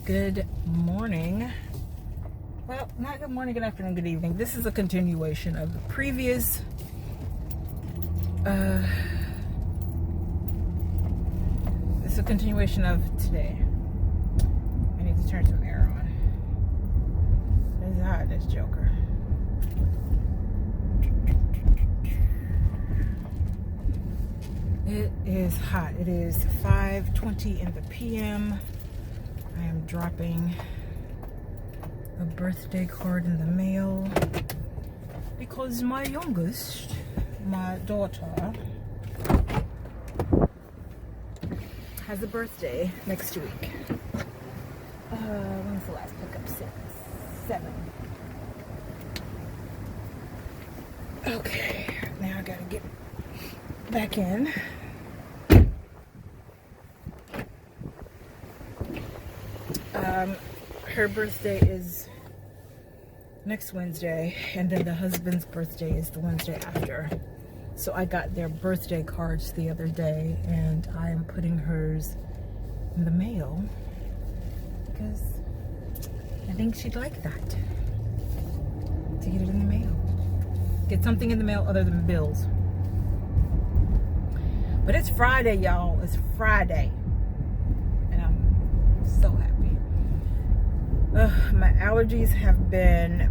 Good morning. Well, not good morning, good afternoon, good evening. This is a continuation of the previous it's a continuation of today. I need to turn some air on. It's hot, this joker. It is hot. It is 5:20 in the p.m. I am dropping a birthday card in the mail because my youngest, my daughter, has a birthday next week. When's the last pickup? 7. Okay, now I gotta get back in. Her birthday is next Wednesday, and then the husband's birthday is the Wednesday after. So I got their birthday cards the other day, and I am putting hers in the mail because I think she'd like that, to get it in the mail. Get something in the mail other than bills. But it's Friday, y'all. It's Friday. And I'm so happy. My allergies have been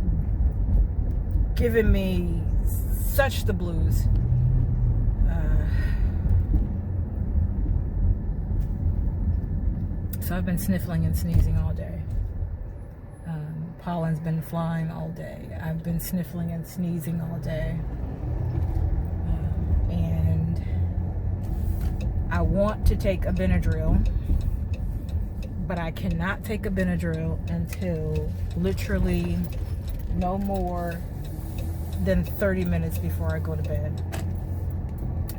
giving me such the blues. So I've been sniffling and sneezing all day. Pollen's been flying all day. I've been sniffling and sneezing all day. And I want to take a Benadryl, but I cannot take a Benadryl until literally no more than 30 minutes before I go to bed.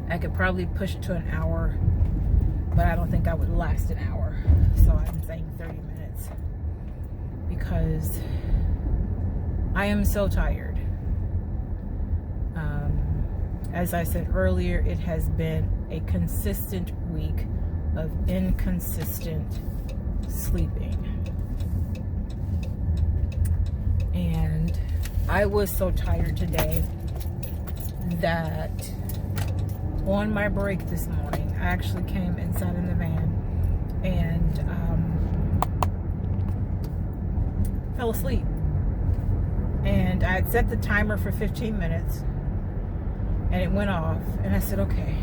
I could probably push it to an hour, but I don't think I would last an hour. So I'm saying 30 minutes because I am so tired. As I said earlier, it has been a consistent week of inconsistent sleeping. And I was so tired today that on my break this morning, I actually came and sat in the van and fell asleep. And I had set the timer for 15 minutes and it went off, and I said, okay,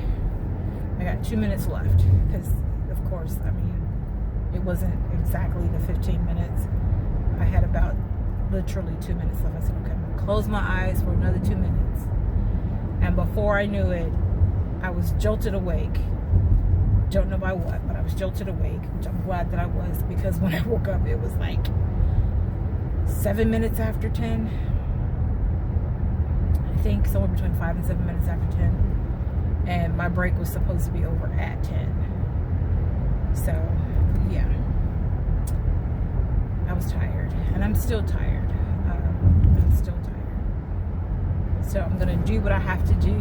I got 2 minutes left, because of course, I mean, it wasn't exactly the 15 minutes. I had about literally 2 minutes left. I said, okay, I'm gonna close my eyes for another 2 minutes. And before I knew it, I was jolted awake. Don't know by what, but I was jolted awake, which I'm glad that I was, because when I woke up, it was like 7 minutes after 10. I think somewhere between 5 and 7 minutes after 10. And my break was supposed to be over at 10. So, yeah. I was tired. And I'm still tired. So I'm going to do what I have to do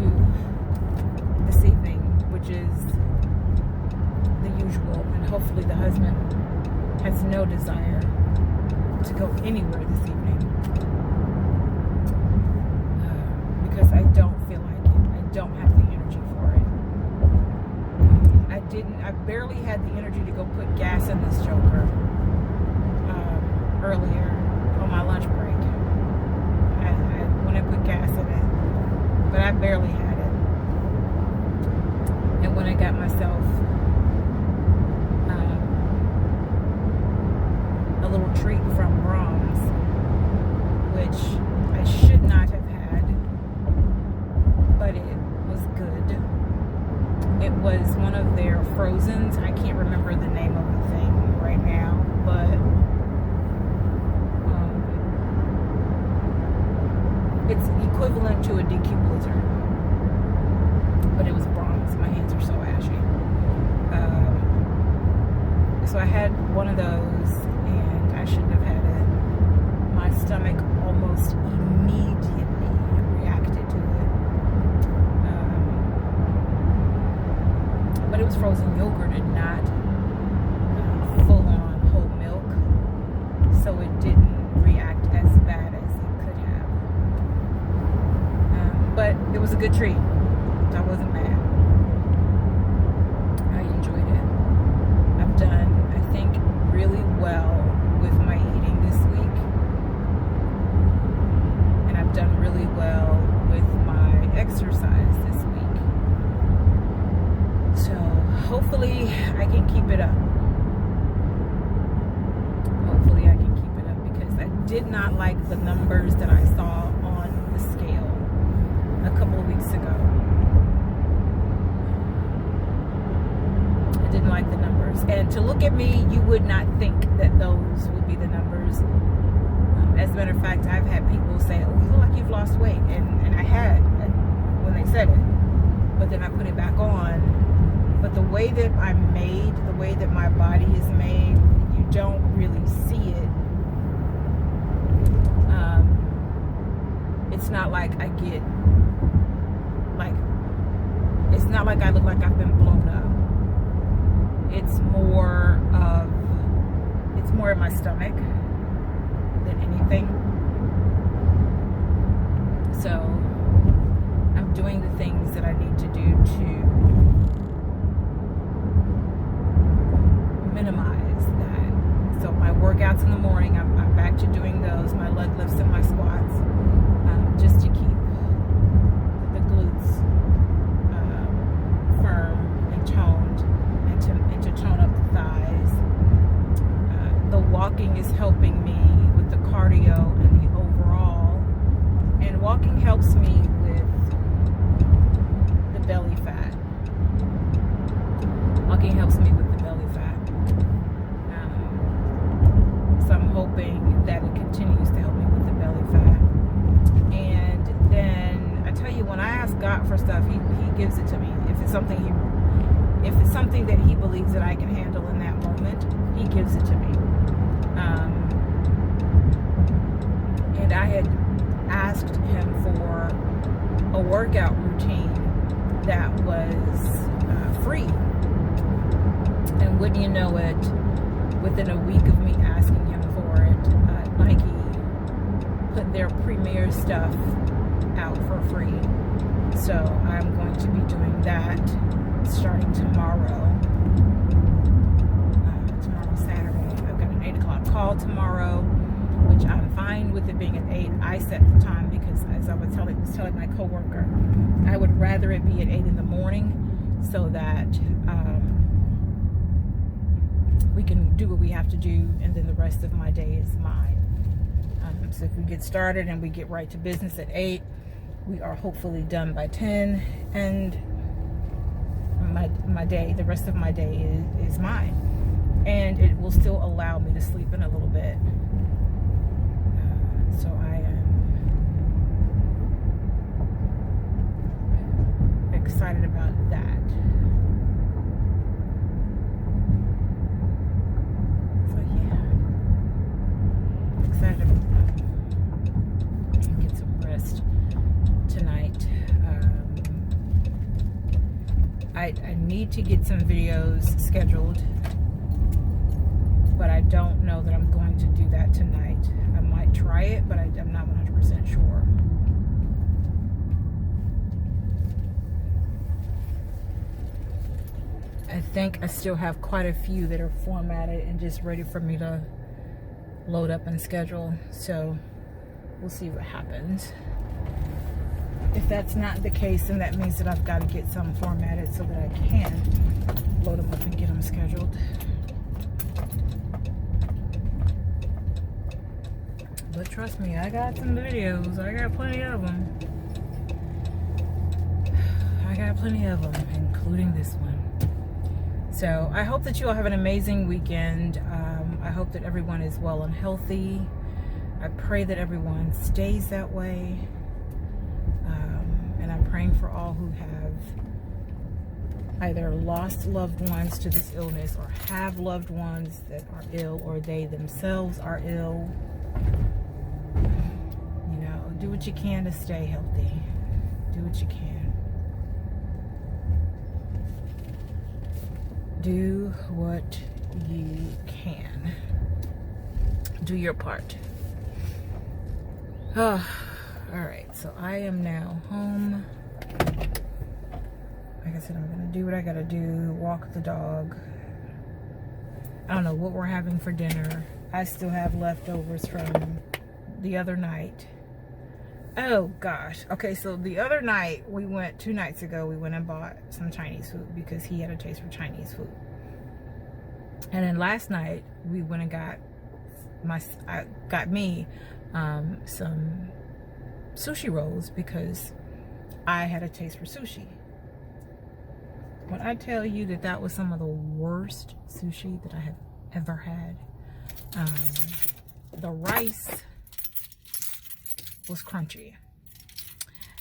this evening, which is the usual. And hopefully the husband has no desire to go anywhere this evening. Because I don't feel like it. I don't have the energy for it. I barely had the energy to go put gas in this joker earlier on my lunch break. When I put gas in it, but I barely had it. And when I got myself a little treat from Brahms, which I should not have had, but it was good. It was one of their Frozens. I can't remember the name of the thing right now, but it's equivalent to a DQ Blizzard, but it was Brahms. My hands are so ashy. So I had one of those, and I shouldn't have had it. My stomach almost immediately reacted to it. But it was frozen yogurt and not full-on whole milk. so it didn't react as bad as it could have. But it was a good treat. I wasn't mad. I enjoyed it. I've done, I think, really well with my eating this week. And I've done really well with my exercise this week. So hopefully I can keep it up. Hopefully I can keep it up, because I did not like the numbers that I saw on the scale a couple of weeks ago. I didn't like the numbers. And to look at me, you would not think that those would be the numbers. As a matter of fact, I've had people say, oh, you look like you've lost weight. And I had when they said it. But then I put it back on. But the way that I'm made, the way that my body is made, you don't really see it. It's not like I get, like, it's not like I look like I've been blown up. It's more in my stomach than anything. So I'm doing the things that I need to do to minimize that. So my workouts in the morning, I'm back to doing those, my leg lifts and my squats, just to keep the glutes firm and toned, and to tone up the thighs. The walking is helping me with the cardio and the overall, and walking helps me with the belly fat. Walking helps me with the belly fat. So I'm hoping that it continues to help me with the belly fat. And then I tell you, when I ask God for stuff, He gives it to me. If it's something that He believes that I can handle in that moment, He gives it to me. And I had asked Him for a workout routine that was free. And wouldn't you know it, within a week of me asking Him for it, Nike put their premier stuff out for free. So I'm going to be doing that starting tomorrow. Tomorrow's Saturday. I've got an 8 o'clock call tomorrow, which I'm fine with it being at 8. I set the time because, as I was telling my coworker, I would rather it be at 8 in the morning so that we can do what we have to do, and then the rest of my day is mine. So if we get started and we get right to business at 8, we are hopefully done by 10, and my day, the rest of my day is mine. And it will still allow me to sleep in a little bit. So I am excited about that. So yeah, excited about that. Get some rest tonight. I need to get some videos scheduled, but I don't know that I'm going to do that tonight. I might try it, but I'm not 100% sure. I think I still have quite a few that are formatted and just ready for me to load up and schedule. So we'll see what happens. If that's not the case, then that means that I've got to get some formatted so that I can load them up and get them scheduled. But trust me, I got some videos. I got plenty of them. Including this one. So I hope that you all have an amazing weekend. I hope that everyone is well and healthy. I pray that everyone stays that way. And I'm praying for all who have either lost loved ones to this illness or have loved ones that are ill, or they themselves are ill. You know, do what you can to stay healthy. Do what you can. Do what you can. Do your part. Oh, all right, so I am now home. Like I said, I'm gonna do what I gotta do, walk the dog. I don't know what we're having for dinner. I still have leftovers from the other night. Oh gosh. Okay, so the other night we went, 2 nights ago, we went and bought some Chinese food because he had a taste for Chinese food. And then last night we went and got me some sushi rolls because I had a taste for sushi. When I tell you that that was some of the worst sushi that I have ever had, the rice was crunchy.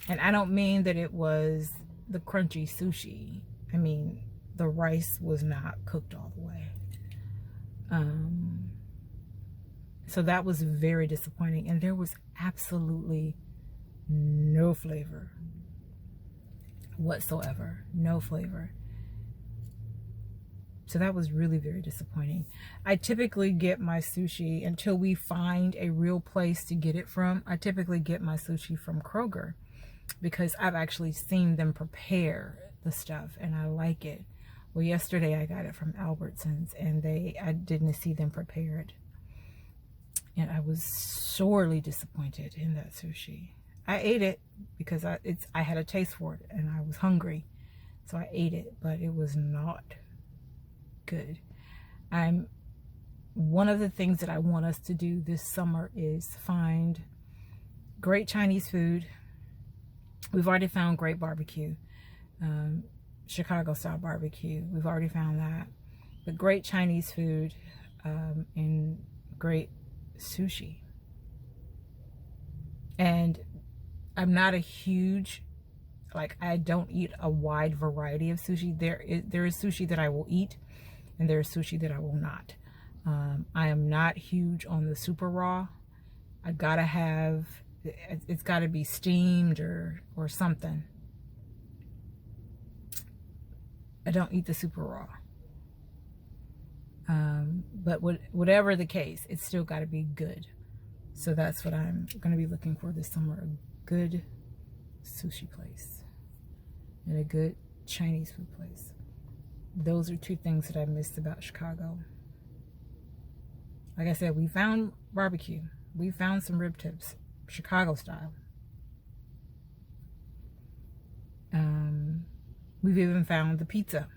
And I don't mean that it was the crunchy sushi. I mean, the rice was not cooked all the way. So that was very disappointing. And there was absolutely no flavor whatsoever. No flavor. So that was really very disappointing. I typically get my sushi, until we find a real place to get it from, I typically get my sushi from Kroger because I've actually seen them prepare the stuff and I like it. Well, yesterday I got it from Albertsons and I didn't see them prepare it. And I was sorely disappointed in that sushi. I ate it because I had a taste for it and I was hungry. So I ate it, but it was not good. One of the things that I want us to do this summer is find great Chinese food. We've already found great barbecue, Chicago style barbecue. We've already found that. But great Chinese food and great sushi. And I'm not a huge, I don't eat a wide variety of sushi. There is sushi that I will eat, and there is sushi that I will not. I am not huge on the super raw. It's got to be steamed or something. I don't eat the super raw. But whatever the case, it's still got to be good. So that's what I'm going to be looking for this summer. A good sushi place and a good Chinese food place. Those are 2 things that I missed about Chicago. Like I said, we found barbecue. We found some rib tips, Chicago style. We've even found the pizza.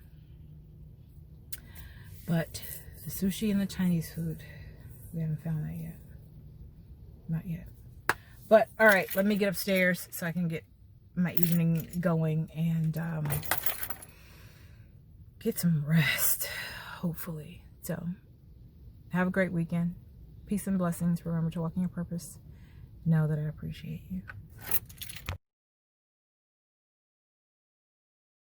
But the sushi and the Chinese food, we haven't found that yet. Not yet. But, all right, let me get upstairs so I can get my evening going and get some rest, hopefully. So, have a great weekend. Peace and blessings. Remember to walk in your purpose. Know that I appreciate you.